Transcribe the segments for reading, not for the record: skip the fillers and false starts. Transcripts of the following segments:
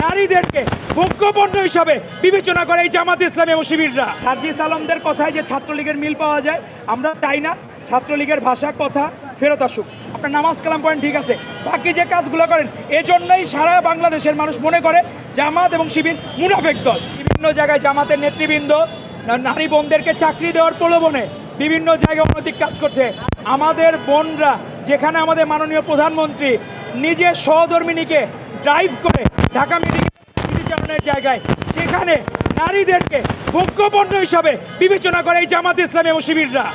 নারীদেরকে ভোগ্যপণ্য হিসাবে বিবেচনা করে এই জামাত ইসলামী এবং শিবিররা। সার্জিস আলমদের কথায় যে ছাত্রলীগের মিল পাওয়া যায়, আমরা চাই না ছাত্রলীগের ভাষা কথা ফেরত আসুক। আপনার নামাজ কালাম পয়েন্ট ঠিক আছে, বাকি যে কাজগুলো করেন এজন্যই সারা বাংলাদেশের মানুষ মনে করে জামাত এবং শিবির মুনাফেক দল। বিভিন্ন জায়গায় জামাতের নেতৃবৃন্দ নারী বোনদেরকে চাকরি দেওয়ার প্রলোভনে বিভিন্ন জায়গায় অনৈতিক কাজ করছে। আমাদের বোনরা, যেখানে আমাদের মাননীয় প্রধানমন্ত্রী নিজের সহধর্মিনীকে ড্রাইভ করে ঢাকা মেডিকেলের জায়গায়, সেখানে নারীদেরকে ভোগ্যপণ্য হিসাবে বিবেচনা করে এই জামাত ইসলামী এবং শিবিররা,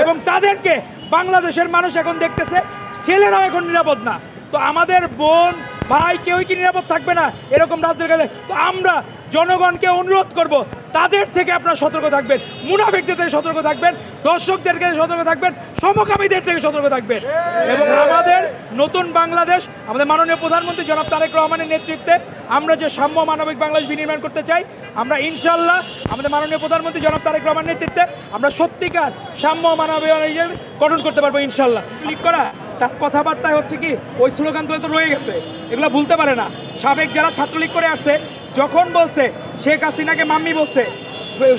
এবং তাদেরকে বাংলাদেশের মানুষ এখন দেখতেছে ছেলেরাও এখন নিরাপদ না। তো আমাদের বোন ভাই কেউই কি নিরাপদ থাকবে না এরকম রাজনীতির কাছে? তো আমরা জনগণকে অনুরোধ করব, তাদের থেকে আপনারা সতর্ক থাকবেন, মুনাফিকদের থেকে সতর্ক থাকবেন, দর্শকদের থেকে সতর্ক থাকবেন, সমকামীদের থেকে সতর্ক থাকবেন। এবং আমাদের নতুন বাংলাদেশ, আমাদের মাননীয় প্রধানমন্ত্রী জনাব তারেক রহমানের নেতৃত্বে আমরা যে সাম্য মানবিক বাংলাদেশ বিনির্মাণ করতে চাই, আমরা ইনশাল্লাহ আমাদের মাননীয় প্রধানমন্ত্রী জনাব তারেক রহমানের নেতৃত্বে আমরা সত্যিকার সাম্য মানবিক গঠন করতে পারবো ইনশাল্লাহ। ক্লিক করা তার কথাবার্তায় হচ্ছে কি, ওই স্লোগানগুলো তো রয়ে গেছে, এগুলো ভুলতে পারে না। সাবেক যারা ছাত্রলীগ করে আসছে, যখন বলছে শেখ হাসিনাকে মাম্মি বলছে,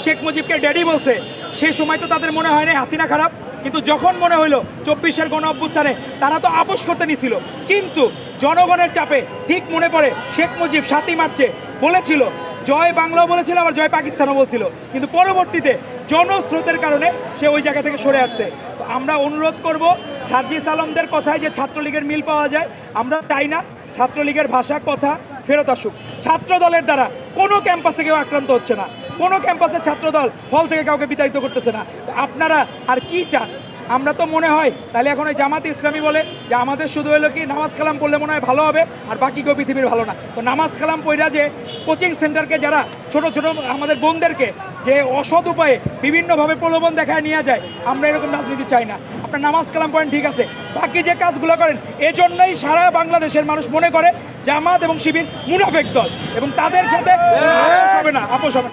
শেখ মুজিবকে ড্যাডি বলছে, সেই সময় তো তাদের মনে হয় না হাসিনা খারাপ, কিন্তু যখন মনে হইলো 24-এর গণ অভ্যুত্থানে তারা তো আপোষ করতে নিছিল, কিন্তু জনগণের চাপে ঠিক মনে পড়ে শেখ মুজিব 7ই মার্চে বলেছিল জয় বাংলাও বলেছিল, আবার জয় পাকিস্তানও বলছিল, কিন্তু পরবর্তীতে জনস্রোতের কারণে সে ওই জায়গা থেকে সরে আসছে। তো আমরা অনুরোধ করব, সার্জিস আলমদের কথায় যে ছাত্রলীগের মিল পাওয়া যায়, আমরা চাই না ছাত্রলীগের ভাষা কথা ফেরত আসুক। ছাত্র দলের দ্বারা কোনো ক্যাম্পাসে কেউ আক্রান্ত হচ্ছে না, কোনো ক্যাম্পাসে ছাত্রদল হল থেকে কাউকে বিতাড়িত করতেছে না। আপনারা আর কি চান? আমরা তো মনে হয় তাহলে এখন ওই জামাতে ইসলামী বলে যে আমাদের শুধু হলো কি নামাজ কালাম পড়লে মনে হয় ভালো হবে, আর বাকি কেউ পৃথিবীর ভালো না। তো নামাজ কালাম পড়া যে কোচিং সেন্টারকে যারা ছোট ছোট আমাদের বোনদেরকে যে অসৎ উপায়ে বিভিন্নভাবে প্রলোভন দেখায় নিয়ে যায়, আমরা এরকম রাজনীতি চাই না। আপনার নামাজ কালাম পয়েন্ট ঠিক আছে, বাকি যে কাজগুলো করেন এজন্যই সারা বাংলাদেশের মানুষ মনে করে জামাত এবং শিবির মুনাফেক দল, এবং তাদের সাথে আপোষ হবে না।